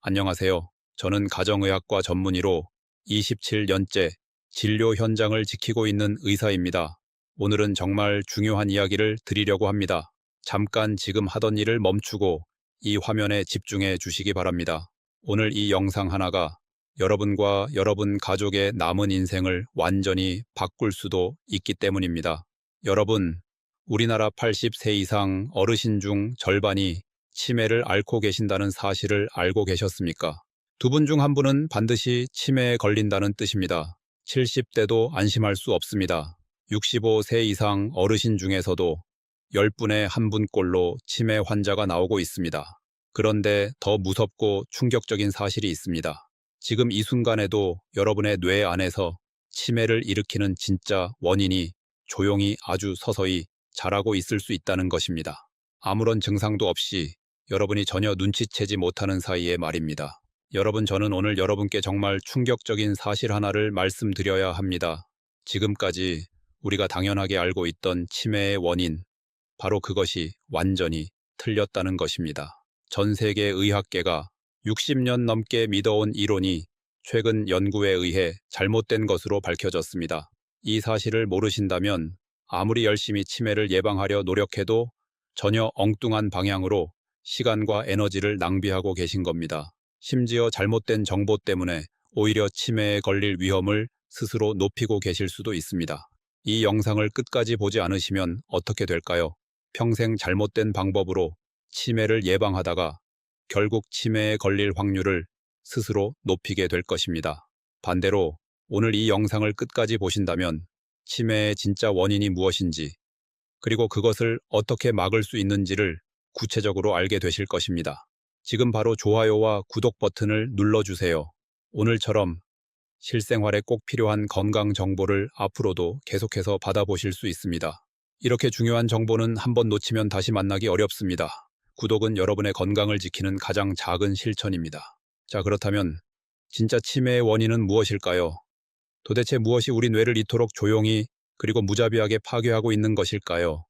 안녕하세요. 저는 가정의학과 전문의로 27년째 진료 현장을 지키고 있는 의사입니다. 오늘은 정말 중요한 이야기를 드리려고 합니다. 잠깐 지금 하던 일을 멈추고 이 화면에 집중해 주시기 바랍니다. 오늘 이 영상 하나가 여러분과 여러분 가족의 남은 인생을 완전히 바꿀 수도 있기 때문입니다. 여러분, 우리나라 80세 이상 어르신 중 절반이 치매를 앓고 계신다는 사실을 알고 계셨습니까? 두 분 중 한 분은 반드시 치매에 걸린다는 뜻입니다. 70대도 안심할 수 없습니다. 65세 이상 어르신 중에서도 10분에 1분꼴로 치매 환자가 나오고 있습니다. 그런데 더 무섭고 충격적인 사실이 있습니다. 지금 이 순간에도 여러분의 뇌 안에서 치매를 일으키는 진짜 원인이 조용히 아주 서서히 자라고 있을 수 있다는 것입니다. 아무런 증상도 없이 여러분이 전혀 눈치채지 못하는 사이에 말입니다. 여러분, 저는 오늘 여러분께 정말 충격적인 사실 하나를 말씀드려야 합니다. 지금까지 우리가 당연하게 알고 있던 치매의 원인, 바로 그것이 완전히 틀렸다는 것입니다. 전 세계 의학계가 60년 넘게 믿어온 이론이 최근 연구에 의해 잘못된 것으로 밝혀졌습니다. 이 사실을 모르신다면 아무리 열심히 치매를 예방하려 노력해도 전혀 엉뚱한 방향으로 시간과 에너지를 낭비하고 계신 겁니다. 심지어 잘못된 정보 때문에 오히려 치매에 걸릴 위험을 스스로 높이고 계실 수도 있습니다. 이 영상을 끝까지 보지 않으시면 어떻게 될까요? 평생 잘못된 방법으로 치매를 예방하다가 결국 치매에 걸릴 확률을 스스로 높이게 될 것입니다. 반대로 오늘 이 영상을 끝까지 보신다면 치매의 진짜 원인이 무엇인지, 그리고 그것을 어떻게 막을 수 있는지를 구체적으로 알게 되실 것입니다. 지금 바로 좋아요와 구독 버튼을 눌러주세요. 오늘처럼 실생활에 꼭 필요한 건강 정보를 앞으로도 계속해서 받아보실 수 있습니다. 이렇게 중요한 정보는 한번 놓치면 다시 만나기 어렵습니다. 구독은 여러분의 건강을 지키는 가장 작은 실천입니다. 자, 그렇다면 진짜 치매의 원인은 무엇일까요? 도대체 무엇이 우리 뇌를 이토록 조용히 그리고 무자비하게 파괴하고 있는 것일까요?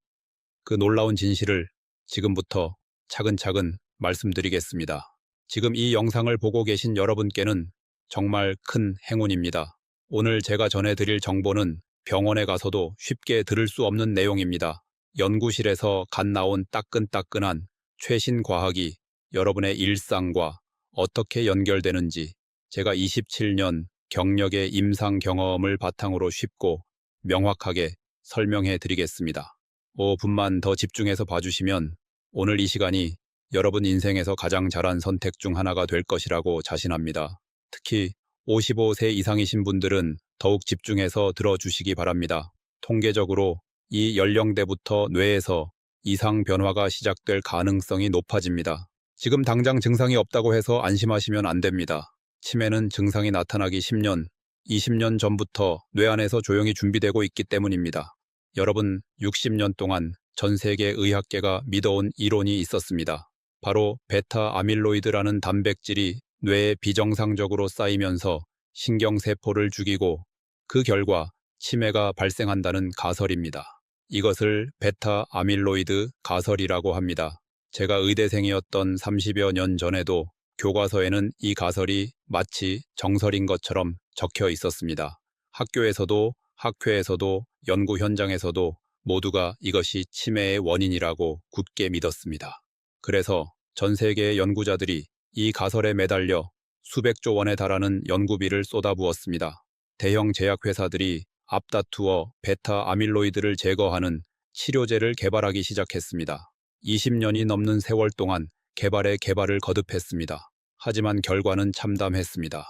그 놀라운 진실을 지금부터 차근차근 말씀드리겠습니다. 지금 이 영상을 보고 계신 여러분께는 정말 큰 행운입니다. 오늘 제가 전해드릴 정보는 병원에 가서도 쉽게 들을 수 없는 내용입니다. 연구실에서 갓 나온 따끈따끈한 최신 과학이 여러분의 일상과 어떻게 연결되는지 제가 27년 경력의 임상 경험을 바탕으로 쉽고 명확하게 설명해 드리겠습니다. 5분만 더 집중해서 봐주시면 오늘 이 시간이 여러분 인생에서 가장 잘한 선택 중 하나가 될 것이라고 자신합니다. 특히 55세 이상이신 분들은 더욱 집중해서 들어주시기 바랍니다. 통계적으로 이 연령대부터 뇌에서 이상 변화가 시작될 가능성이 높아집니다. 지금 당장 증상이 없다고 해서 안심하시면 안 됩니다. 치매는 증상이 나타나기 10년, 20년 전부터 뇌 안에서 조용히 준비되고 있기 때문입니다. 여러분, 60년 동안 전 세계 의학계가 믿어온 이론이 있었습니다. 바로 베타 아밀로이드라는 단백질이 뇌에 비정상적으로 쌓이면서 신경세포를 죽이고 그 결과 치매가 발생한다는 가설입니다. 이것을 베타 아밀로이드 가설이라고 합니다. 제가 의대생이었던 30여 년 전에도 교과서에는 이 가설이 마치 정설인 것처럼 적혀 있었습니다. 학교에서도 학회에서도 연구 현장에서도 모두가 이것이 치매의 원인이라고 굳게 믿었습니다. 그래서 전 세계의 연구자들이 이 가설에 매달려 수백조 원에 달하는 연구비를 쏟아부었습니다. 대형 제약회사들이 앞다투어 베타 아밀로이드를 제거하는 치료제를 개발하기 시작했습니다. 20년이 넘는 세월 동안 개발에 개발을 거듭했습니다. 하지만 결과는 참담했습니다.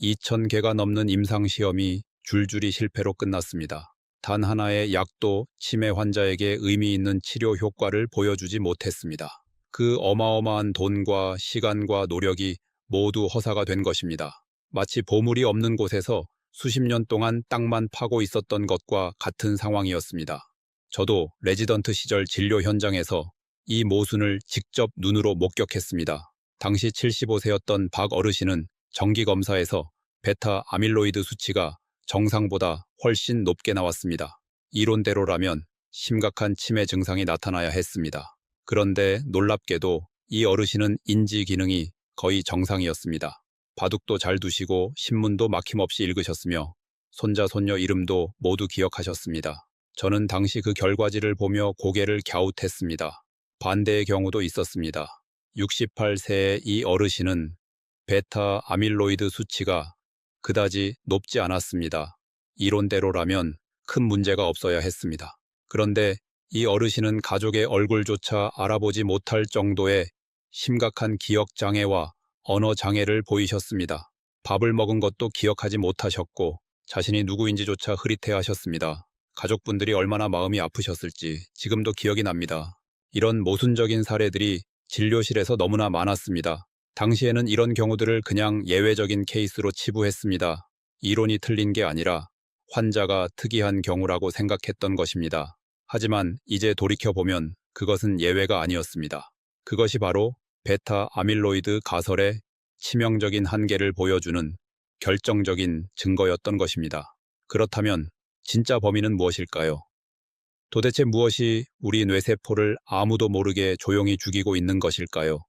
2,000개가 넘는 임상시험이 줄줄이 실패로 끝났습니다. 단 하나의 약도 치매 환자에게 의미 있는 치료 효과를 보여주지 못했습니다. 그 어마어마한 돈과 시간과 노력이 모두 허사가 된 것입니다. 마치 보물이 없는 곳에서 수십 년 동안 땅만 파고 있었던 것과 같은 상황이었습니다. 저도 레지던트 시절 진료 현장에서 이 모순을 직접 눈으로 목격했습니다. 당시 75세였던 박 어르신은 정기검사에서 베타 아밀로이드 수치가 정상보다 훨씬 높게 나왔습니다. 이론대로라면 심각한 치매 증상이 나타나야 했습니다. 그런데 놀랍게도 이 어르신은 인지 기능이 거의 정상이었습니다. 바둑도 잘 두시고 신문도 막힘없이 읽으셨으며 손자 손녀 이름도 모두 기억하셨습니다. 저는 당시 그 결과지를 보며 고개를 갸웃했습니다. 반대의 경우도 있었습니다. 68세의 이 어르신은 베타 아밀로이드 수치가 그다지 높지 않았습니다. 이론대로라면 큰 문제가 없어야 했습니다. 그런데 이 어르신은 가족의 얼굴조차 알아보지 못할 정도의 심각한 기억장애와 언어장애를 보이셨습니다. 밥을 먹은 것도 기억하지 못하셨고 자신이 누구인지조차 흐릿해하셨습니다. 가족분들이 얼마나 마음이 아프셨을지 지금도 기억이 납니다. 이런 모순적인 사례들이 진료실에서 너무나 많았습니다. 당시에는 이런 경우들을 그냥 예외적인 케이스로 치부했습니다. 이론이 틀린 게 아니라 환자가 특이한 경우라고 생각했던 것입니다. 하지만 이제 돌이켜보면 그것은 예외가 아니었습니다. 그것이 바로 베타 아밀로이드 가설의 치명적인 한계를 보여주는 결정적인 증거였던 것입니다. 그렇다면 진짜 범인은 무엇일까요? 도대체 무엇이 우리 뇌세포를 아무도 모르게 조용히 죽이고 있는 것일까요?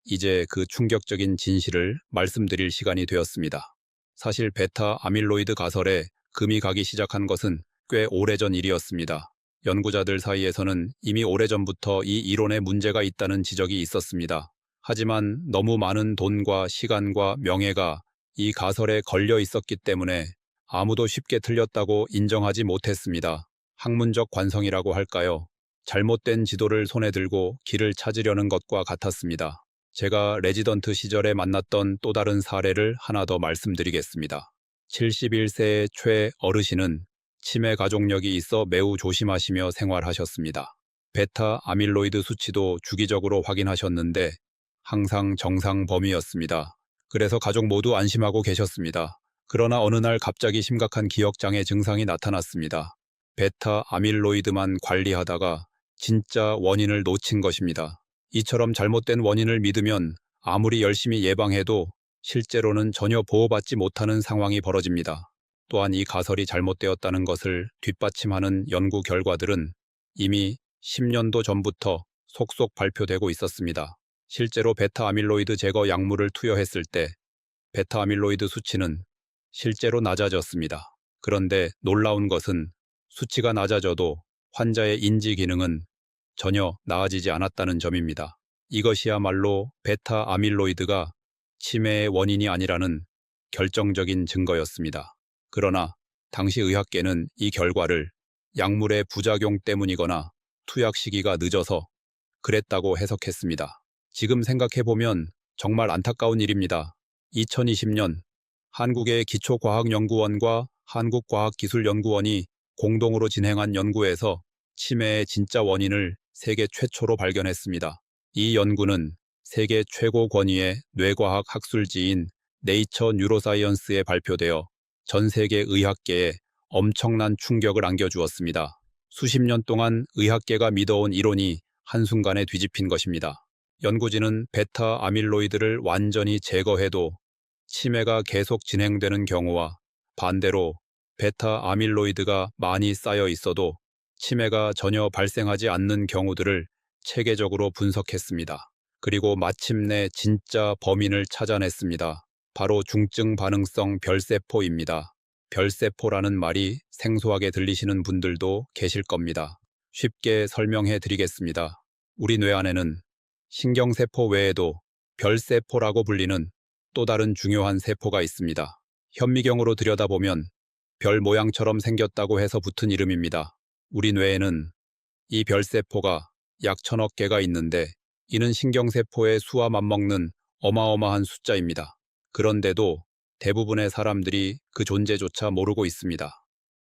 이제 그 충격적인 진실을 말씀드릴 시간이 되었습니다. 사실 베타 아밀로이드 가설에 금이 가기 시작한 것은 꽤 오래전 일이었습니다. 연구자들 사이에서는 이미 오래전부터 이 이론에 문제가 있다는 지적이 있었습니다. 하지만 너무 많은 돈과 시간과 명예가 이 가설에 걸려 있었기 때문에 아무도 쉽게 틀렸다고 인정하지 못했습니다. 학문적 관성이라고 할까요? 잘못된 지도를 손에 들고 길을 찾으려는 것과 같았습니다. 제가 레지던트 시절에 만났던 또 다른 사례를 하나 더 말씀드리겠습니다. 71세의 최 어르신은 치매 가족력이 있어 매우 조심하시며 생활하셨습니다. 베타 아밀로이드 수치도 주기적으로 확인하셨는데 항상 정상 범위였습니다. 그래서 가족 모두 안심하고 계셨습니다. 그러나 어느 날 갑자기 심각한 기억장애 증상이 나타났습니다. 베타 아밀로이드만 관리하다가 진짜 원인을 놓친 것입니다. 이처럼 잘못된 원인을 믿으면 아무리 열심히 예방해도 실제로는 전혀 보호받지 못하는 상황이 벌어집니다. 또한 이 가설이 잘못되었다는 것을 뒷받침하는 연구 결과들은 이미 10년도 전부터 속속 발표되고 있었습니다. 실제로 베타 아밀로이드 제거 약물을 투여했을 때 베타 아밀로이드 수치는 실제로 낮아졌습니다. 그런데 놀라운 것은 수치가 낮아져도 환자의 인지 기능은 전혀 나아지지 않았다는 점입니다. 이것이야말로 베타 아밀로이드가 치매의 원인이 아니라는 결정적인 증거였습니다. 그러나 당시 의학계는 이 결과를 약물의 부작용 때문이거나 투약 시기가 늦어서 그랬다고 해석했습니다. 지금 생각해보면 정말 안타까운 일입니다. 2020년 한국의 기초과학연구원과 한국과학기술연구원이 공동으로 진행한 연구에서 치매의 진짜 원인을 세계 최초로 발견했습니다. 이 연구는 세계 최고 권위의 뇌과학 학술지인 네이처 뉴로사이언스에 발표되어 전 세계 의학계에 엄청난 충격을 안겨주었습니다. 수십 년 동안 의학계가 믿어온 이론이 한순간에 뒤집힌 것입니다. 연구진은 베타 아밀로이드를 완전히 제거해도 치매가 계속 진행되는 경우와 반대로 베타 아밀로이드가 많이 쌓여 있어도 치매가 전혀 발생하지 않는 경우들을 체계적으로 분석했습니다. 그리고 마침내 진짜 범인을 찾아냈습니다. 바로 중증 반응성 별세포입니다. 별세포라는 말이 생소하게 들리시는 분들도 계실 겁니다. 쉽게 설명해 드리겠습니다. 우리 뇌 안에는 신경세포 외에도 별세포라고 불리는 또 다른 중요한 세포가 있습니다. 현미경으로 들여다보면 별 모양처럼 생겼다고 해서 붙은 이름입니다. 우리 뇌에는 이 별세포가 약 1000억 개가 있는데 이는 신경세포의 수와 맞먹는 어마어마한 숫자입니다. 그런데도 대부분의 사람들이 그 존재조차 모르고 있습니다.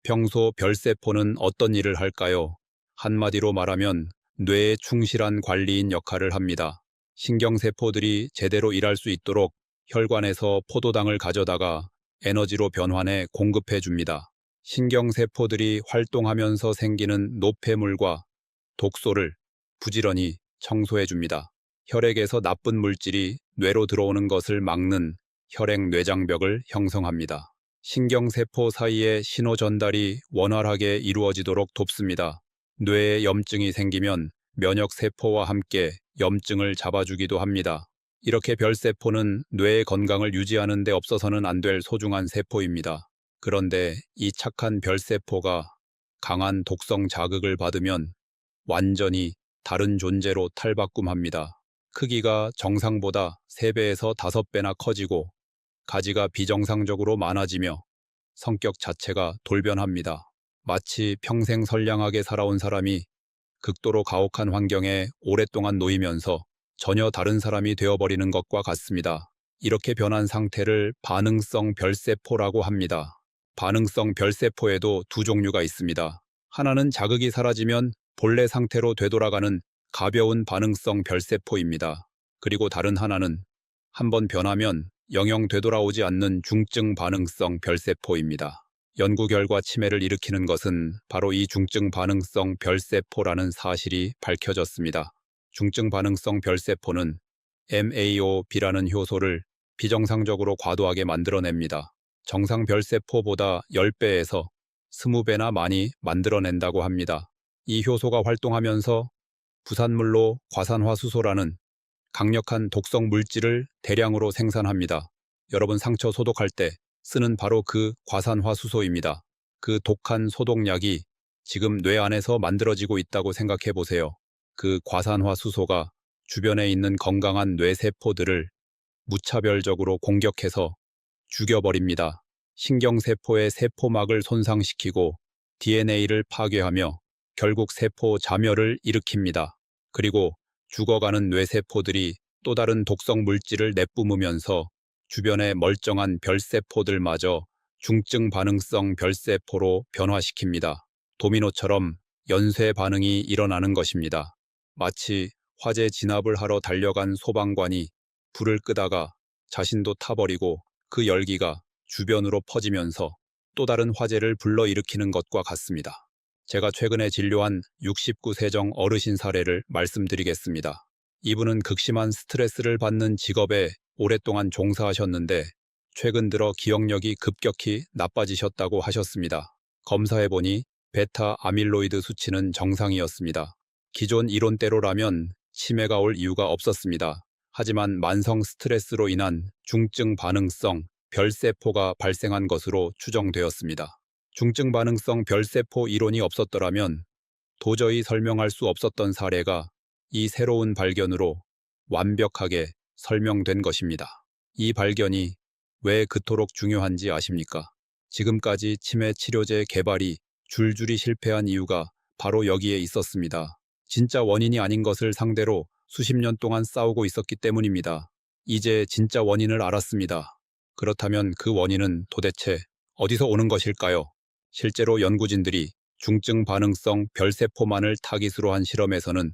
평소 별세포는 어떤 일을 할까요? 한마디로 말하면 뇌의 충실한 관리인 역할을 합니다. 신경세포들이 제대로 일할 수 있도록 혈관에서 포도당을 가져다가 에너지로 변환해 공급해 줍니다. 신경세포들이 활동하면서 생기는 노폐물과 독소를 부지런히 청소해 줍니다. 혈액에서 나쁜 물질이 뇌로 들어오는 것을 막는 혈액-뇌장벽을 형성합니다. 신경세포 사이의 신호 전달이 원활하게 이루어지도록 돕습니다. 뇌에 염증이 생기면 면역세포와 함께 염증을 잡아주기도 합니다. 이렇게 별세포는 뇌의 건강을 유지하는 데 없어서는 안 될 소중한 세포입니다. 그런데 이 착한 별세포가 강한 독성 자극을 받으면 완전히 다른 존재로 탈바꿈합니다. 크기가 정상보다 3배에서 5배나 커지고 가지가 비정상적으로 많아지며 성격 자체가 돌변합니다. 마치 평생 선량하게 살아온 사람이 극도로 가혹한 환경에 오랫동안 놓이면서 전혀 다른 사람이 되어버리는 것과 같습니다. 이렇게 변한 상태를 반응성 별세포라고 합니다. 반응성 별세포에도 두 종류가 있습니다. 하나는 자극이 사라지면 본래 상태로 되돌아가는 가벼운 반응성 별세포입니다. 그리고 다른 하나는 한번 변하면 영영 되돌아오지 않는 중증 반응성 별세포입니다. 연구 결과 치매를 일으키는 것은 바로 이 중증 반응성 별세포라는 사실이 밝혀졌습니다. 중증 반응성 별세포는 MAOB라는 효소를 비정상적으로 과도하게 만들어냅니다. 정상 별세포보다 10배에서 20배나 많이 만들어낸다고 합니다. 이 효소가 활동하면서 부산물로 과산화수소라는 강력한 독성 물질을 대량으로 생산합니다. 여러분 상처 소독할 때 쓰는 바로 그 과산화수소입니다. 그 독한 소독약이 지금 뇌 안에서 만들어지고 있다고 생각해 보세요. 그 과산화수소가 주변에 있는 건강한 뇌세포들을 무차별적으로 공격해서 죽여버립니다. 신경세포의 세포막을 손상시키고 DNA를 파괴하며 결국 세포 자멸을 일으킵니다. 그리고 죽어가는 뇌세포들이 또 다른 독성 물질을 내뿜으면서 주변의 멀쩡한 별세포들마저 중증 반응성 별세포로 변화시킵니다. 도미노처럼 연쇄 반응이 일어나는 것입니다. 마치 화재 진압을 하러 달려간 소방관이 불을 끄다가 자신도 타버리고 그 열기가 주변으로 퍼지면서 또 다른 화재를 불러일으키는 것과 같습니다. 제가 최근에 진료한 69세정 어르신 사례를 말씀드리겠습니다. 이분은 극심한 스트레스를 받는 직업에 오랫동안 종사하셨는데 최근 들어 기억력이 급격히 나빠지셨다고 하셨습니다. 검사해보니 베타 아밀로이드 수치는 정상이었습니다. 기존 이론대로라면 치매가 올 이유가 없었습니다. 하지만 만성 스트레스로 인한 중증 반응성 별세포가 발생한 것으로 추정되었습니다. 중증 반응성 별세포 이론이 없었더라면 도저히 설명할 수 없었던 사례가 이 새로운 발견으로 완벽하게 설명된 것입니다. 이 발견이 왜 그토록 중요한지 아십니까? 지금까지 치매 치료제 개발이 줄줄이 실패한 이유가 바로 여기에 있었습니다. 진짜 원인이 아닌 것을 상대로 수십 년 동안 싸우고 있었기 때문입니다. 이제 진짜 원인을 알았습니다. 그렇다면 그 원인은 도대체 어디서 오는 것일까요? 실제로 연구진들이 중증 반응성 별세포만을 타깃으로 한 실험에서는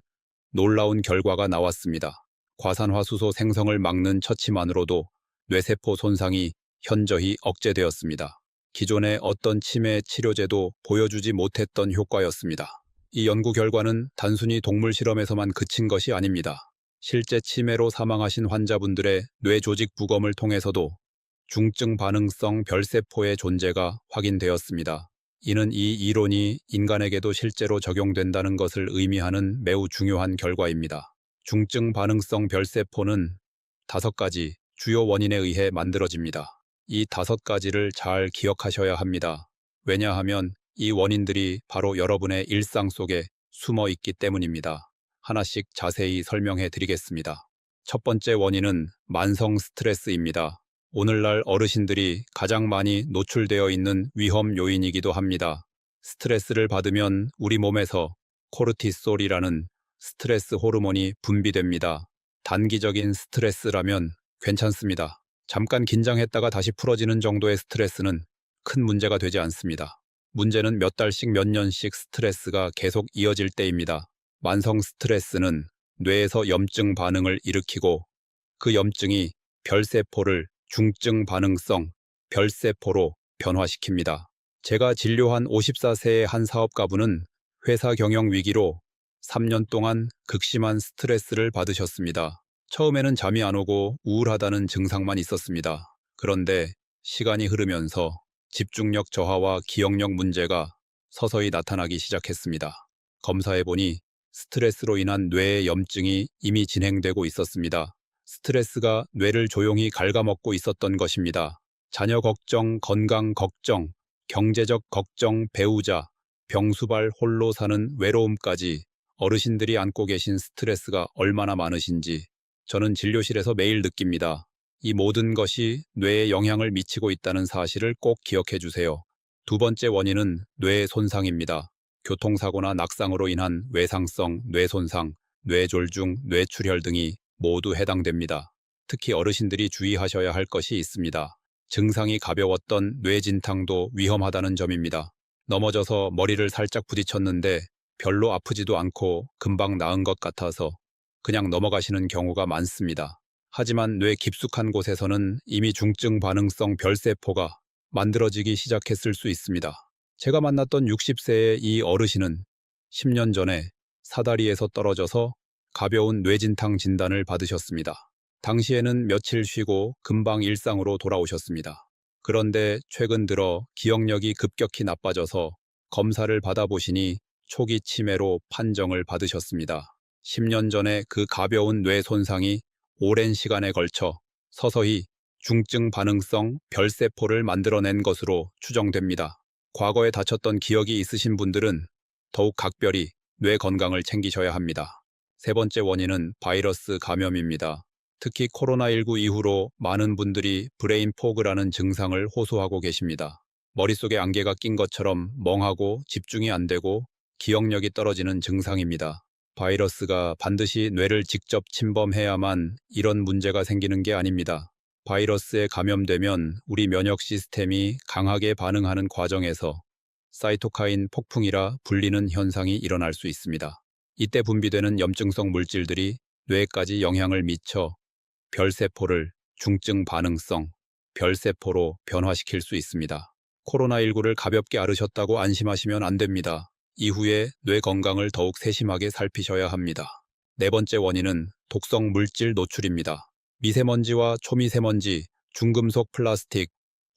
놀라운 결과가 나왔습니다. 과산화수소 생성을 막는 처치만으로도 뇌세포 손상이 현저히 억제되었습니다. 기존의 어떤 치매 치료제도 보여주지 못했던 효과였습니다. 이 연구 결과는 단순히 동물 실험에서만 그친 것이 아닙니다. 실제 치매로 사망하신 환자분들의 뇌 조직 부검을 통해서도 중증 반응성 별세포의 존재가 확인되었습니다. 이는 이 이론이 인간에게도 실제로 적용된다는 것을 의미하는 매우 중요한 결과입니다. 중증 반응성 별세포는 5가지 주요 원인에 의해 만들어집니다. 이 5가지를 잘 기억하셔야 합니다. 왜냐하면 이 원인들이 바로 여러분의 일상 속에 숨어 있기 때문입니다. 하나씩 자세히 설명해 드리겠습니다. 첫 번째 원인은 만성 스트레스입니다. 오늘날 어르신들이 가장 많이 노출되어 있는 위험 요인이기도 합니다. 스트레스를 받으면 우리 몸에서 코르티솔이라는 스트레스 호르몬이 분비됩니다. 단기적인 스트레스라면 괜찮습니다. 잠깐 긴장했다가 다시 풀어지는 정도의 스트레스는 큰 문제가 되지 않습니다. 문제는 몇 달씩 몇 년씩 스트레스가 계속 이어질 때입니다. 만성 스트레스는 뇌에서 염증 반응을 일으키고 그 염증이 별세포를 중증 반응성 별세포로 변화시킵니다. 제가 진료한 54세의 한 사업가분은 회사 경영 위기로 3년 동안 극심한 스트레스를 받으셨습니다. 처음에는 잠이 안 오고 우울하다는 증상만 있었습니다. 그런데 시간이 흐르면서 집중력 저하와 기억력 문제가 서서히 나타나기 시작했습니다. 검사해보니 스트레스로 인한 뇌의 염증이 이미 진행되고 있었습니다. 스트레스가 뇌를 조용히 갉아먹고 있었던 것입니다. 자녀 걱정, 건강 걱정, 경제적 걱정, 배우자, 병수발 홀로 사는 외로움까지 어르신들이 안고 계신 스트레스가 얼마나 많으신지 저는 진료실에서 매일 느낍니다. 이 모든 것이 뇌에 영향을 미치고 있다는 사실을 꼭 기억해 주세요. 두 번째 원인은 뇌 손상입니다. 교통사고나 낙상으로 인한 외상성 뇌손상, 뇌졸중, 뇌출혈 등이 모두 해당됩니다. 특히 어르신들이 주의하셔야 할 것이 있습니다. 증상이 가벼웠던 뇌진탕도 위험하다는 점입니다. 넘어져서 머리를 살짝 부딪혔는데 별로 아프지도 않고 금방 나은 것 같아서 그냥 넘어가시는 경우가 많습니다. 하지만 뇌 깊숙한 곳에서는 이미 중증 반응성 별세포가 만들어지기 시작했을 수 있습니다. 제가 만났던 60세의 이 어르신은 10년 전에 사다리에서 떨어져서 가벼운 뇌진탕 진단을 받으셨습니다. 당시에는 며칠 쉬고 금방 일상으로 돌아오셨습니다. 그런데 최근 들어 기억력이 급격히 나빠져서 검사를 받아보시니 초기 치매로 판정을 받으셨습니다. 10년 전에 그 가벼운 뇌 손상이 오랜 시간에 걸쳐 서서히 중증 반응성 별세포를 만들어낸 것으로 추정됩니다. 과거에 다쳤던 기억이 있으신 분들은 더욱 각별히 뇌 건강을 챙기셔야 합니다. 세 번째 원인은 바이러스 감염입니다. 특히 코로나19 이후로 많은 분들이 브레인 포그라는 증상을 호소하고 계십니다. 머릿속에 안개가 낀 것처럼 멍하고 집중이 안 되고 기억력이 떨어지는 증상입니다. 바이러스가 반드시 뇌를 직접 침범해야만 이런 문제가 생기는 게 아닙니다. 바이러스에 감염되면 우리 면역 시스템이 강하게 반응하는 과정에서 사이토카인 폭풍이라 불리는 현상이 일어날 수 있습니다. 이때 분비되는 염증성 물질들이 뇌까지 영향을 미쳐 별세포를 중증 반응성 별세포로 변화시킬 수 있습니다. 코로나19를 가볍게 앓으셨다고 안심하시면 안 됩니다. 이후에 뇌 건강을 더욱 세심하게 살피셔야 합니다. 네 번째 원인은 독성 물질 노출입니다. 미세먼지와 초미세먼지, 중금속 플라스틱,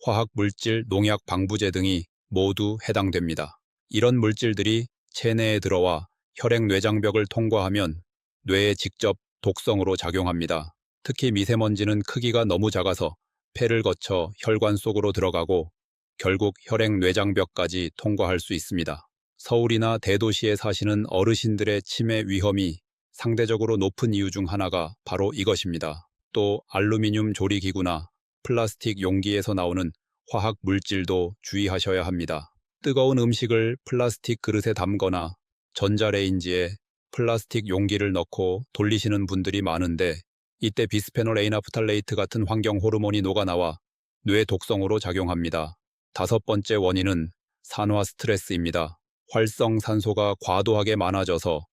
화학 물질, 농약 방부제 등이 모두 해당됩니다. 이런 물질들이 체내에 들어와 혈액 뇌장벽을 통과하면 뇌에 직접 독성으로 작용합니다. 특히 미세먼지는 크기가 너무 작아서 폐를 거쳐 혈관 속으로 들어가고 결국 혈액 뇌장벽까지 통과할 수 있습니다. 서울이나 대도시에 사시는 어르신들의 치매 위험이 상대적으로 높은 이유 중 하나가 바로 이것입니다. 또 알루미늄 조리기구나 플라스틱 용기에서 나오는 화학 물질도 주의하셔야 합니다. 뜨거운 음식을 플라스틱 그릇에 담거나 전자레인지에 플라스틱 용기를 넣고 돌리시는 분들이 많은데 이때 비스페놀 A 나프탈레이트 같은 환경 호르몬이 녹아나와 뇌 독성으로 작용합니다. 다섯 번째 원인은 산화 스트레스입니다. 활성산소가 과도하게 많아져서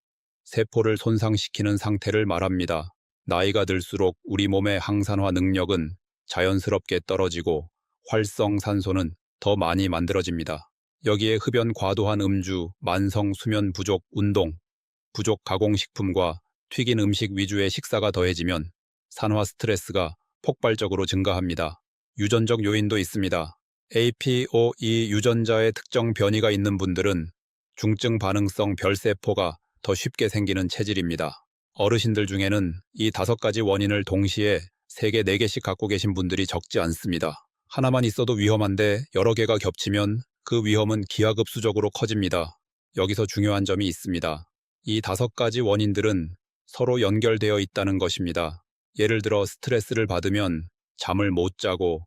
세포를 손상시키는 상태를 말합니다. 나이가 들수록 우리 몸의 항산화 능력은 자연스럽게 떨어지고 활성산소는 더 많이 만들어집니다. 여기에 흡연 과도한 음주, 만성 수면 부족, 운동, 부족 가공식품과 튀긴 음식 위주의 식사가 더해지면 산화 스트레스가 폭발적으로 증가합니다. 유전적 요인도 있습니다. APOE 유전자의 특정 변이가 있는 분들은 중증 반응성 별세포가 더 쉽게 생기는 체질입니다. 어르신들 중에는 이 5가지 원인을 동시에 3개, 4개씩 갖고 계신 분들이 적지 않습니다. 하나만 있어도 위험한데 여러 개가 겹치면 그 위험은 기하급수적으로 커집니다. 여기서 중요한 점이 있습니다. 이 5가지 원인들은 서로 연결되어 있다는 것입니다. 예를 들어 스트레스를 받으면 잠을 못 자고,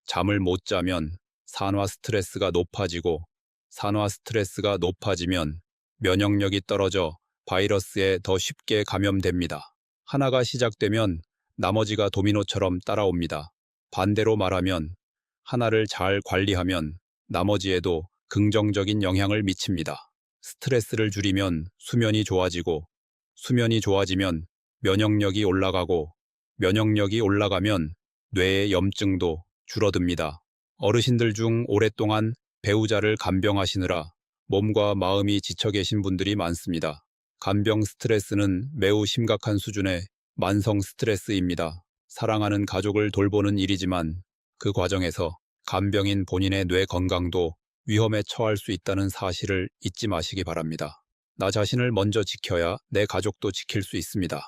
잠을 못 자면 산화 스트레스가 높아지고, 산화 스트레스가 높아지면 면역력이 떨어져 바이러스에 더 쉽게 감염됩니다. 하나가 시작되면 나머지가 도미노처럼 따라옵니다. 반대로 말하면 하나를 잘 관리하면 나머지에도 긍정적인 영향을 미칩니다. 스트레스를 줄이면 수면이 좋아지고, 수면이 좋아지면 면역력이 올라가고, 면역력이 올라가면 뇌의 염증도 줄어듭니다. 어르신들 중 오랫동안 배우자를 간병하시느라 몸과 마음이 지쳐 계신 분들이 많습니다. 간병 스트레스는 매우 심각한 수준의 만성 스트레스입니다. 사랑하는 가족을 돌보는 일이지만 그 과정에서 간병인 본인의 뇌 건강도 위험에 처할 수 있다는 사실을 잊지 마시기 바랍니다. 나 자신을 먼저 지켜야 내 가족도 지킬 수 있습니다.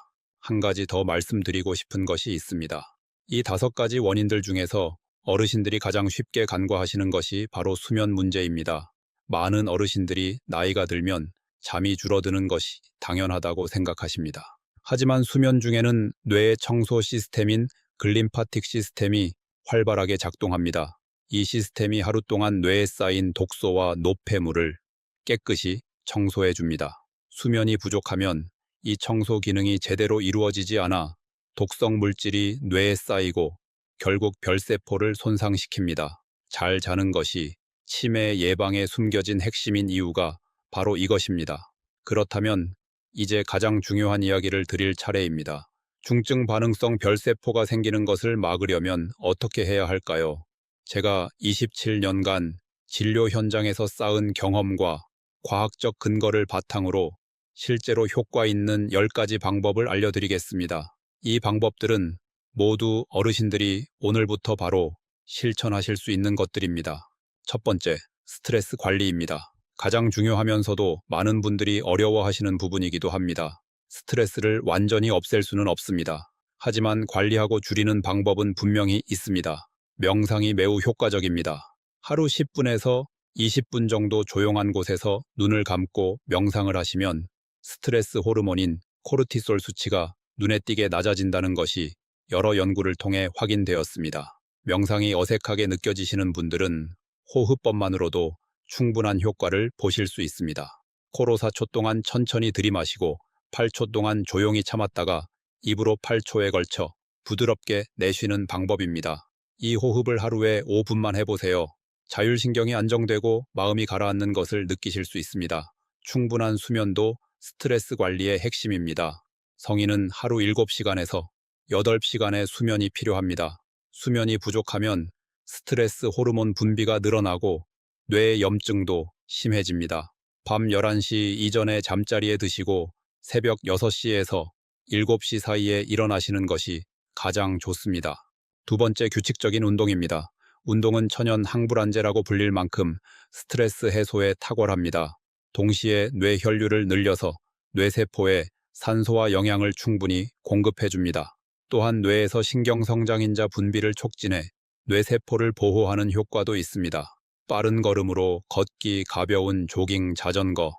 한 가지 더 말씀드리고 싶은 것이 있습니다. 이 5가지 원인들 중에서 어르신들이 가장 쉽게 간과하시는 것이 바로 수면 문제입니다. 많은 어르신들이 나이가 들면 잠이 줄어드는 것이 당연하다고 생각하십니다. 하지만 수면 중에는 뇌의 청소 시스템인 글림파틱 시스템이 활발하게 작동합니다. 이 시스템이 하루 동안 뇌에 쌓인 독소와 노폐물을 깨끗이 청소해 줍니다. 수면이 부족하면 이 청소 기능이 제대로 이루어지지 않아 독성 물질이 뇌에 쌓이고 결국 별세포를 손상시킵니다. 잘 자는 것이 치매 예방에 숨겨진 핵심인 이유가 바로 이것입니다. 그렇다면 이제 가장 중요한 이야기를 드릴 차례입니다. 중증 반응성 별세포가 생기는 것을 막으려면 어떻게 해야 할까요? 제가 27년간 진료 현장에서 쌓은 경험과 과학적 근거를 바탕으로 실제로 효과 있는 10가지 방법을 알려드리겠습니다. 이 방법들은 모두 어르신들이 오늘부터 바로 실천하실 수 있는 것들입니다. 첫 번째, 스트레스 관리입니다. 가장 중요하면서도 많은 분들이 어려워하시는 부분이기도 합니다. 스트레스를 완전히 없앨 수는 없습니다. 하지만 관리하고 줄이는 방법은 분명히 있습니다. 명상이 매우 효과적입니다. 하루 10분에서 20분 정도 조용한 곳에서 눈을 감고 명상을 하시면 스트레스 호르몬인 코르티솔 수치가 눈에 띄게 낮아진다는 것이 여러 연구를 통해 확인되었습니다. 명상이 어색하게 느껴지시는 분들은 호흡법만으로도 충분한 효과를 보실 수 있습니다. 코로 4초 동안 천천히 들이마시고 8초 동안 조용히 참았다가 입으로 8초에 걸쳐 부드럽게 내쉬는 방법입니다. 이 호흡을 하루에 5분만 해보세요. 자율신경이 안정되고 마음이 가라앉는 것을 느끼실 수 있습니다. 충분한 수면도 스트레스 관리의 핵심입니다. 성인은 하루 7시간에서 8시간의 수면이 필요합니다. 수면이 부족하면 스트레스 호르몬 분비가 늘어나고 뇌의 염증도 심해집니다. 밤 11시 이전에 잠자리에 드시고 새벽 6시에서 7시 사이에 일어나시는 것이 가장 좋습니다. 두 번째, 규칙적인 운동입니다. 운동은 천연 항불안제라고 불릴 만큼 스트레스 해소에 탁월합니다. 동시에 뇌 혈류를 늘려서 뇌세포에 산소와 영양을 충분히 공급해줍니다. 또한 뇌에서 신경성장인자 분비를 촉진해 뇌세포를 보호하는 효과도 있습니다. 빠른 걸음으로 걷기, 가벼운 조깅, 자전거,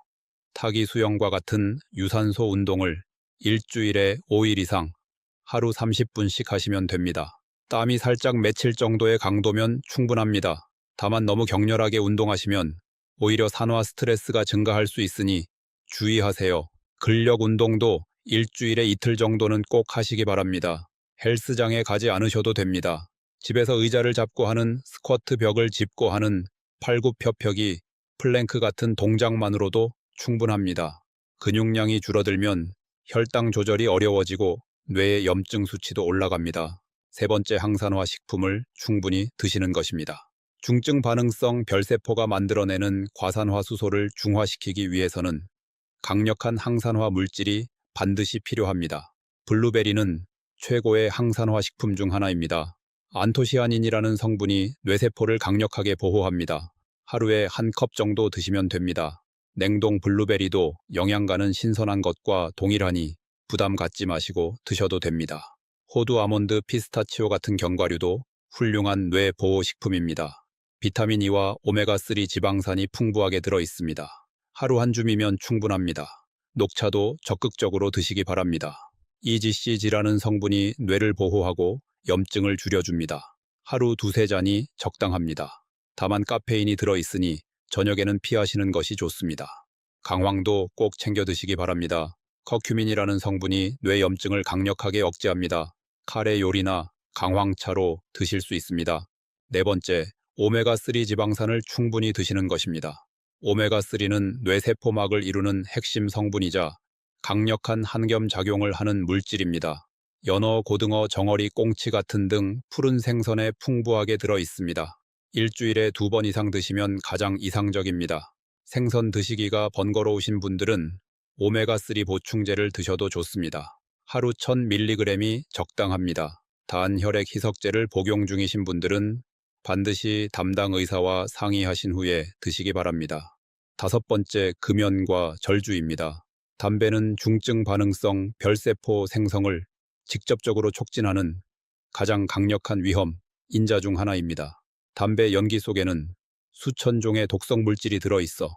타기 수영과 같은 유산소 운동을 일주일에 5일 이상 하루 30분씩 하시면 됩니다. 땀이 살짝 맺힐 정도의 강도면 충분합니다. 다만 너무 격렬하게 운동하시면 오히려 산화 스트레스가 증가할 수 있으니 주의하세요. 근력 운동도 일주일에 이틀 정도는 꼭 하시기 바랍니다. 헬스장에 가지 않으셔도 됩니다. 집에서 의자를 잡고 하는 스쿼트, 벽을 짚고 하는 팔굽혀펴기, 플랭크 같은 동작만으로도 충분합니다. 근육량이 줄어들면 혈당 조절이 어려워지고 뇌의 염증 수치도 올라갑니다. 세 번째, 항산화 식품을 충분히 드시는 것입니다. 중증 반응성 별세포가 만들어내는 과산화수소를 중화시키기 위해서는 강력한 항산화 물질이 반드시 필요합니다. 블루베리는 최고의 항산화 식품 중 하나입니다. 안토시아닌이라는 성분이 뇌세포를 강력하게 보호합니다. 하루에 한 컵 정도 드시면 됩니다. 냉동 블루베리도 영양가는 신선한 것과 동일하니 부담 갖지 마시고 드셔도 됩니다. 호두, 아몬드, 피스타치오 같은 견과류도 훌륭한 뇌 보호식품입니다. 비타민 E와 오메가3 지방산이 풍부하게 들어 있습니다. 하루 한 줌이면 충분합니다. 녹차도 적극적으로 드시기 바랍니다. EGCG라는 성분이 뇌를 보호하고 염증을 줄여줍니다. 하루 2~3잔이 적당합니다. 다만 카페인이 들어있으니 저녁에는 피하시는 것이 좋습니다. 강황도 꼭 챙겨 드시기 바랍니다. 커큐민이라는 성분이 뇌 염증을 강력하게 억제합니다. 카레 요리나 강황차로 드실 수 있습니다. 네 번째, 오메가3 지방산을 충분히 드시는 것입니다. 오메가3는 뇌세포막을 이루는 핵심 성분이자 강력한 항염작용을 하는 물질입니다. 연어, 고등어, 정어리, 꽁치 같은 등 푸른 생선에 풍부하게 들어 있습니다. 일주일에 2번 이상 드시면 가장 이상적입니다. 생선 드시기가 번거로우신 분들은 오메가3 보충제를 드셔도 좋습니다. 하루 1000mg이 적당합니다. 단혈액 희석제를 복용 중이신 분들은 반드시 담당 의사와 상의하신 후에 드시기 바랍니다. 다섯 번째, 금연과 절주입니다. 담배는 중증 반응성 별세포 생성을 직접적으로 촉진하는 가장 강력한 위험 인자 중 하나입니다. 담배 연기 속에는 수천 종의 독성 물질이 들어있어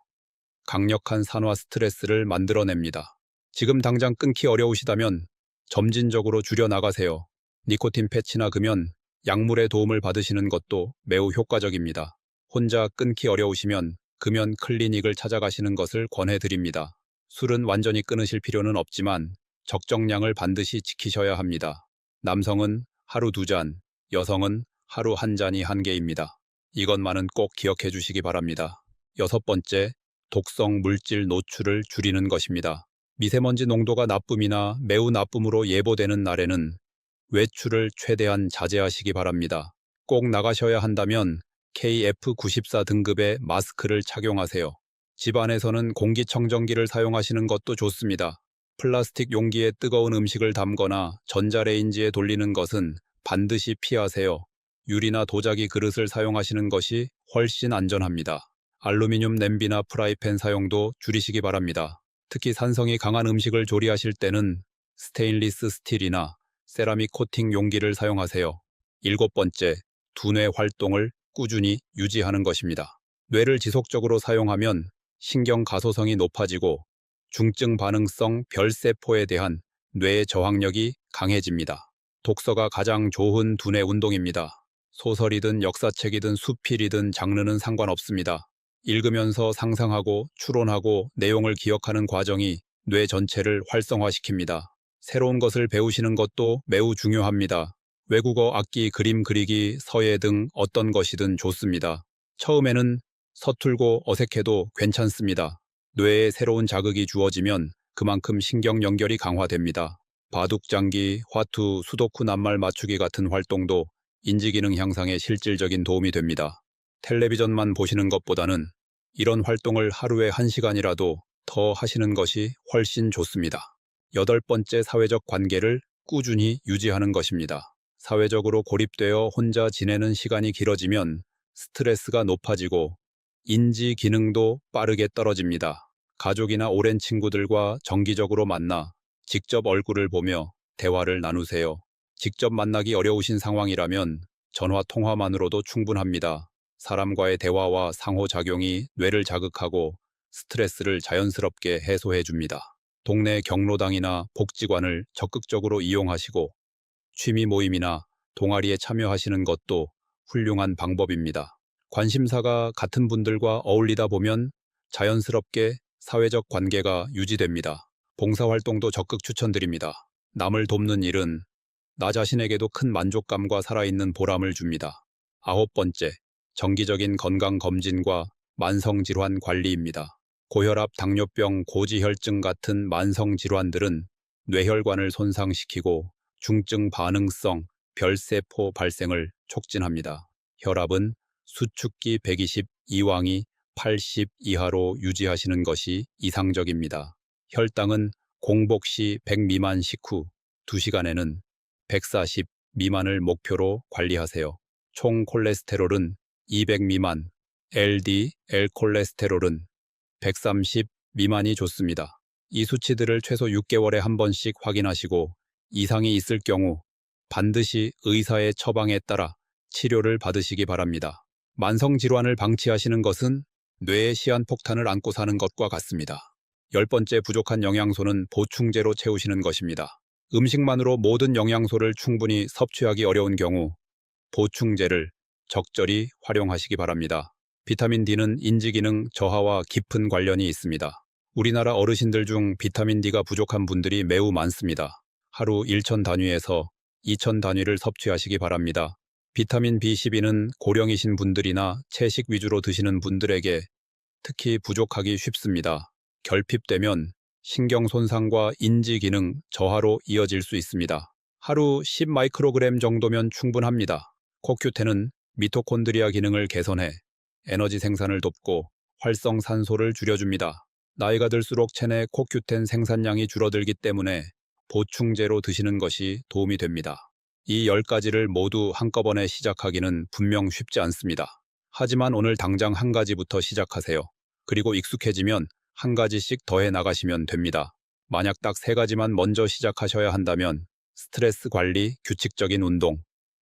강력한 산화 스트레스를 만들어냅니다. 지금 당장 끊기 어려우시다면 점진적으로 줄여 나가세요. 니코틴 패치나 금연, 약물의 도움을 받으시는 것도 매우 효과적입니다. 혼자 끊기 어려우시면 금연 클리닉을 찾아가시는 것을 권해드립니다. 술은 완전히 끊으실 필요는 없지만 적정량을 반드시 지키셔야 합니다. 남성은 하루 2잔, 여성은 하루 1잔이 한계입니다. 이것만은 꼭 기억해 주시기 바랍니다. 6번째, 독성 물질 노출을 줄이는 것입니다. 미세먼지 농도가 나쁨이나 매우 나쁨으로 예보되는 날에는 외출을 최대한 자제하시기 바랍니다. 꼭 나가셔야 한다면 KF94 등급의 마스크를 착용하세요. 집 안에서는 공기청정기를 사용하시는 것도 좋습니다. 플라스틱 용기에 뜨거운 음식을 담거나 전자레인지에 돌리는 것은 반드시 피하세요. 유리나 도자기 그릇을 사용하시는 것이 훨씬 안전합니다. 알루미늄 냄비나 프라이팬 사용도 줄이시기 바랍니다. 특히 산성이 강한 음식을 조리하실 때는 스테인리스 스틸이나 세라믹 코팅 용기를 사용하세요. 7번째, 두뇌 활동을 꾸준히 유지하는 것입니다. 뇌를 지속적으로 사용하면 신경 가소성이 높아지고 중증 반응성 별세포에 대한 뇌의 저항력이 강해집니다. 독서가 가장 좋은 두뇌 운동입니다. 소설이든 역사책이든 수필이든 장르는 상관없습니다. 읽으면서 상상하고 추론하고 내용을 기억하는 과정이 뇌 전체를 활성화시킵니다. 새로운 것을 배우시는 것도 매우 중요합니다. 외국어, 악기, 그림 그리기, 서예 등 어떤 것이든 좋습니다. 처음에는 서툴고 어색해도 괜찮습니다. 뇌에 새로운 자극이 주어지면 그만큼 신경 연결이 강화됩니다. 바둑장기, 화투, 수도쿠 낱말 맞추기 같은 활동도 인지기능 향상에 실질적인 도움이 됩니다. 텔레비전만 보시는 것보다는 이런 활동을 하루에 1시간이라도 더 하시는 것이 훨씬 좋습니다. 8번째, 사회적 관계를 꾸준히 유지하는 것입니다. 사회적으로 고립되어 혼자 지내는 시간이 길어지면 스트레스가 높아지고 인지 기능도 빠르게 떨어집니다. 가족이나 오랜 친구들과 정기적으로 만나 직접 얼굴을 보며 대화를 나누세요. 직접 만나기 어려우신 상황이라면 전화 통화만으로도 충분합니다. 사람과의 대화와 상호작용이 뇌를 자극하고 스트레스를 자연스럽게 해소해 줍니다. 동네 경로당이나 복지관을 적극적으로 이용하시고 취미 모임이나 동아리에 참여하시는 것도 훌륭한 방법입니다. 관심사가 같은 분들과 어울리다 보면 자연스럽게 사회적 관계가 유지됩니다. 봉사활동도 적극 추천드립니다. 남을 돕는 일은 나 자신에게도 큰 만족감과 살아있는 보람을 줍니다. 9번째, 정기적인 건강검진과 만성질환 관리입니다. 고혈압, 당뇨병, 고지혈증 같은 만성질환들은 뇌혈관을 손상시키고 중증 반응성 별세포 발생을 촉진합니다. 혈압은 수축기 120 이왕이 80 이하로 유지하시는 것이 이상적입니다. 혈당은 공복 시 100 미만 식후 2시간에는 140 미만을 목표로 관리하세요. 총 콜레스테롤은 200 미만, LDL 콜레스테롤은 130 미만이 좋습니다. 이 수치들을 최소 6개월에 한 번씩 확인하시고 이상이 있을 경우 반드시 의사의 처방에 따라 치료를 받으시기 바랍니다. 만성질환을 방치하시는 것은 뇌의 시한폭탄을 안고 사는 것과 같습니다. 10번째, 부족한 영양소는 보충제로 채우시는 것입니다. 음식만으로 모든 영양소를 충분히 섭취하기 어려운 경우 보충제를 적절히 활용하시기 바랍니다. 비타민 D는 인지기능 저하와 깊은 관련이 있습니다. 우리나라 어르신들 중 비타민 D가 부족한 분들이 매우 많습니다. 하루 1천 단위에서 2천 단위를 섭취하시기 바랍니다. 비타민 B12는 고령이신 분들이나 채식 위주로 드시는 분들에게 특히 부족하기 쉽습니다. 결핍되면 신경 손상과 인지 기능 저하로 이어질 수 있습니다. 하루 10 마이크로그램 정도면 충분합니다. 코큐텐은 미토콘드리아 기능을 개선해 에너지 생산을 돕고 활성산소를 줄여줍니다. 나이가 들수록 체내 코큐텐 생산량이 줄어들기 때문에 보충제로 드시는 것이 도움이 됩니다. 이 10가지를 모두 한꺼번에 시작하기는 분명 쉽지 않습니다. 하지만 오늘 당장 한 가지부터 시작하세요. 그리고 익숙해지면 한 가지씩 더해 나가시면 됩니다. 만약 딱 세 가지만 먼저 시작하셔야 한다면 스트레스 관리, 규칙적인 운동,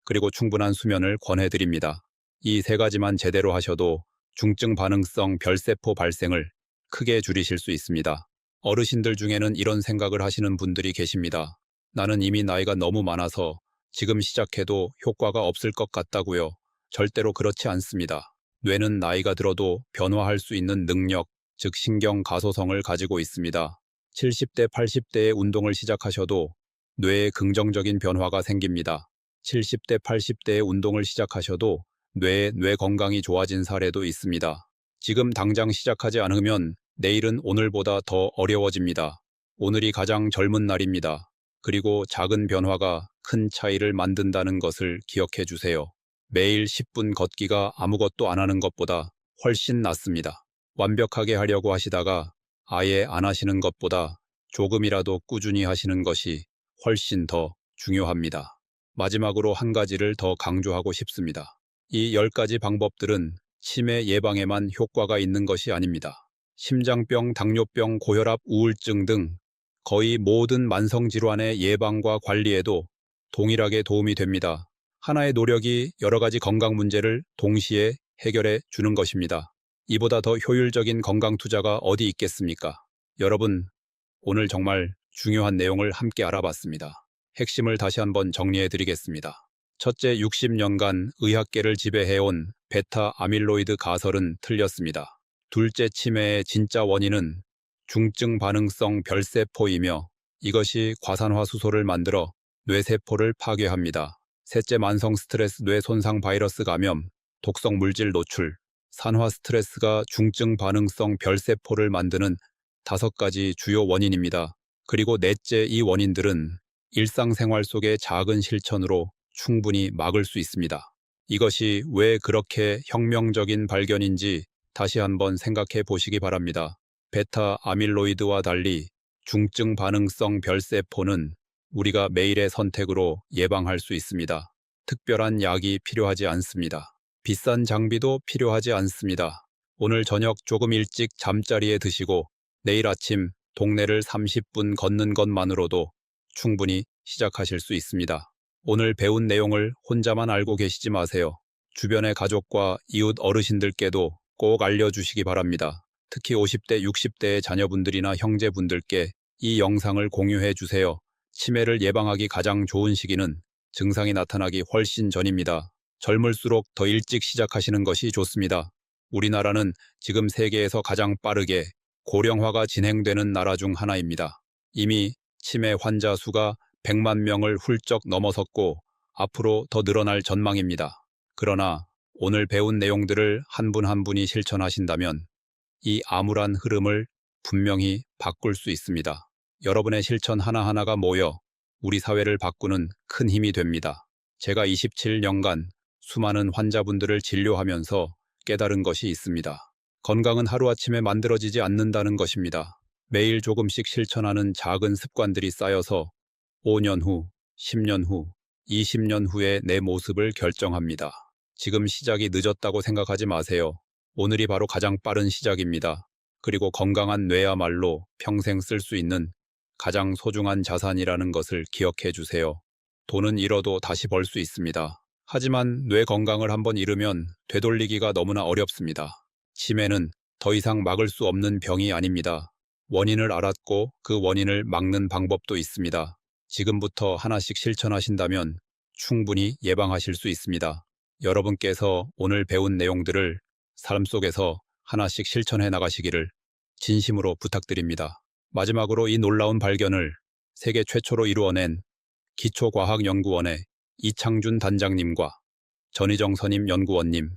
그리고 충분한 수면을 권해드립니다. 이 세 가지만 제대로 하셔도 중증 반응성 별세포 발생을 크게 줄이실 수 있습니다. 어르신들 중에는 이런 생각을 하시는 분들이 계십니다. 나는 이미 나이가 너무 많아서 지금 시작해도 효과가 없을 것 같다고요. 절대로 그렇지 않습니다. 뇌는 나이가 들어도 변화할 수 있는 능력, 즉 신경 가소성을 가지고 있습니다. 70대, 80대에 운동을 시작하셔도 뇌에 긍정적인 변화가 생깁니다. 70대, 80대에 운동을 시작하셔도 뇌 건강이 좋아진 사례도 있습니다. 지금 당장 시작하지 않으면 내일은 오늘보다 더 어려워집니다. 오늘이 가장 젊은 날입니다. 그리고 작은 변화가 큰 차이를 만든다는 것을 기억해 주세요. 매일 10분 걷기가 아무것도 안 하는 것보다 훨씬 낫습니다. 완벽하게 하려고 하시다가 아예 안 하시는 것보다 조금이라도 꾸준히 하시는 것이 훨씬 더 중요합니다. 마지막으로 한 가지를 더 강조하고 싶습니다. 이 10가지 방법들은 치매 예방에만 효과가 있는 것이 아닙니다. 심장병, 당뇨병, 고혈압, 우울증 등 거의 모든 만성질환의 예방과 관리에도 동일하게 도움이 됩니다. 하나의 노력이 여러 가지 건강 문제를 동시에 해결해 주는 것입니다. 이보다 더 효율적인 건강 투자가 어디 있겠습니까? 여러분, 오늘 정말 중요한 내용을 함께 알아봤습니다. 핵심을 다시 한번 정리해 드리겠습니다. 첫째, 60년간 의학계를 지배해온 베타 아밀로이드 가설은 틀렸습니다. 둘째, 치매의 진짜 원인은 중증 반응성 별세포이며 이것이 과산화수소를 만들어 뇌세포를 파괴합니다. 셋째, 만성 스트레스, 뇌 손상, 바이러스 감염, 독성 물질 노출, 산화 스트레스가 중증 반응성 별세포를 만드는 5가지 주요 원인입니다. 그리고 넷째, 이 원인들은 일상생활 속의 작은 실천으로 충분히 막을 수 있습니다. 이것이 왜 그렇게 혁명적인 발견인지 다시 한번 생각해 보시기 바랍니다. 베타 아밀로이드와 달리 중증 반응성 별세포는 우리가 매일의 선택으로 예방할 수 있습니다. 특별한 약이 필요하지 않습니다. 비싼 장비도 필요하지 않습니다. 오늘 저녁 조금 일찍 잠자리에 드시고 내일 아침 동네를 30분 걷는 것만으로도 충분히 시작하실 수 있습니다. 오늘 배운 내용을 혼자만 알고 계시지 마세요. 주변의 가족과 이웃 어르신들께도 꼭 알려주시기 바랍니다. 특히 50대, 60대의 자녀분들이나 형제분들께 이 영상을 공유해 주세요. 치매를 예방하기 가장 좋은 시기는 증상이 나타나기 훨씬 전입니다. 젊을수록 더 일찍 시작하시는 것이 좋습니다. 우리나라는 지금 세계에서 가장 빠르게 고령화가 진행되는 나라 중 하나입니다. 이미 치매 환자 수가 100만 명을 훌쩍 넘어섰고 앞으로 더 늘어날 전망입니다. 그러나 오늘 배운 내용들을 한 분 한 분이 실천하신다면 이 암울한 흐름을 분명히 바꿀 수 있습니다. 여러분의 실천 하나하나가 모여 우리 사회를 바꾸는 큰 힘이 됩니다. 제가 27년간 수많은 환자분들을 진료하면서 깨달은 것이 있습니다. 건강은 하루아침에 만들어지지 않는다는 것입니다. 매일 조금씩 실천하는 작은 습관들이 쌓여서 5년 후, 10년 후, 20년 후의 내 모습을 결정합니다. 지금 시작이 늦었다고 생각하지 마세요. 오늘이 바로 가장 빠른 시작입니다. 그리고 건강한 뇌야말로 평생 쓸 수 있는 가장 소중한 자산이라는 것을 기억해 주세요. 돈은 잃어도 다시 벌 수 있습니다. 하지만 뇌 건강을 한번 잃으면 되돌리기가 너무나 어렵습니다. 치매는 더 이상 막을 수 없는 병이 아닙니다. 원인을 알았고 그 원인을 막는 방법도 있습니다. 지금부터 하나씩 실천하신다면 충분히 예방하실 수 있습니다. 여러분께서 오늘 배운 내용들을 삶 속에서 하나씩 실천해 나가시기를 진심으로 부탁드립니다. 마지막으로 이 놀라운 발견을 세계 최초로 이루어낸 기초과학연구원의 이창준 단장님과 전희정 선임 연구원님,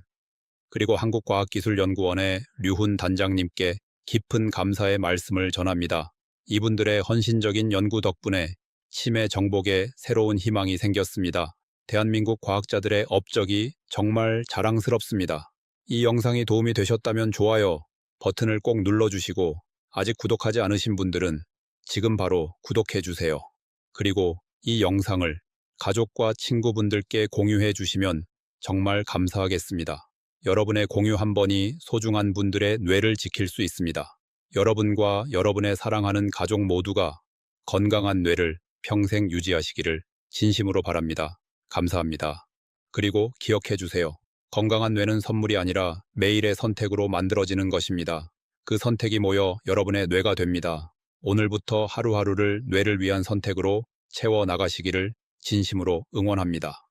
그리고 한국과학기술연구원의 류훈 단장님께 깊은 감사의 말씀을 전합니다. 이분들의 헌신적인 연구 덕분에 치매 정복에 새로운 희망이 생겼습니다. 대한민국 과학자들의 업적이 정말 자랑스럽습니다. 이 영상이 도움이 되셨다면 좋아요 버튼을 꼭 눌러주시고 아직 구독하지 않으신 분들은 지금 바로 구독해 주세요. 그리고 이 영상을 가족과 친구분들께 공유해 주시면 정말 감사하겠습니다. 여러분의 공유 한 번이 소중한 분들의 뇌를 지킬 수 있습니다. 여러분과 여러분의 사랑하는 가족 모두가 건강한 뇌를 평생 유지하시기를 진심으로 바랍니다. 감사합니다. 그리고 기억해 주세요. 건강한 뇌는 선물이 아니라 매일의 선택으로 만들어지는 것입니다. 그 선택이 모여 여러분의 뇌가 됩니다. 오늘부터 하루하루를 뇌를 위한 선택으로 채워 나가시기를 진심으로 응원합니다.